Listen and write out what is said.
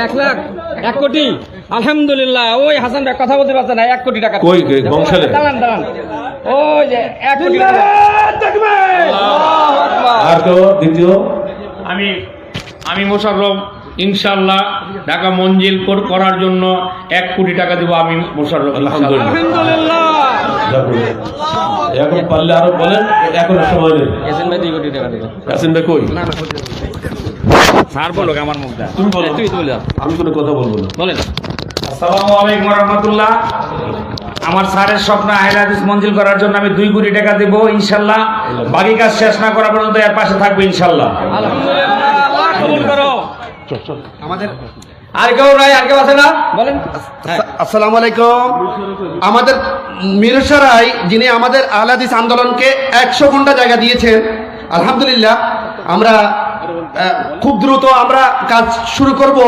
1 লাখ 1 কোটি আলহামদুলিল্লাহ। ওই হাসান ভাই কথা বলতে পারছে না। 1 কোটি টাকা কই বংশালে দাঁড়ান দাঁড়ান। ওই যে 1 কোটি টাকা। আর তো দ্বিতীয় আমি মোশাররফ ইনশাআল্লাহ ঢাকা মঞ্জিল করার জন্য 1 কোটি টাকা দেব। আমি মোশাররফ আলহামদুলিল্লাহ। আলহামদুলিল্লাহ। এখন পারলে আরো বলেন, এখন সময় নেই। ইয়াসিন ভাই 2 কোটি টাকা দেবে। ইয়াসিন ভাই কই? স্যার বলো আমার মুখটা। তুমি বলো। তুই বল। আমি কোনো কথা বলবো না। বলেন। আসসালামু আলাইকুম ওয়া রাহমাতুল্লাহ। আমার স্যারের স্বপ্ন আহলে হাদিস মঞ্জিল করার জন্য আমি 2 কোটি টাকা দেব ইনশাআল্লাহ। বাকি কাজ শেষ না করা পর্যন্ত এর পাশে থাকবো ইনশাআল্লাহ। আলহামদুলিল্লাহ। আল্লাহ কবুল করো। আমাদের আর কেউ নাই? আর কেউ আছে না? বলেন। আসসালামু আলাইকুম। আমাদের মিরসরাই যিনি আমাদের আহলে হাদিস আন্দোলনকে 100 ঘন্টা জায়গা দিয়েছেন, আলহামদুলিল্লাহ। আমরা খুব দ্রুত আমরা কাজ শুরু করব।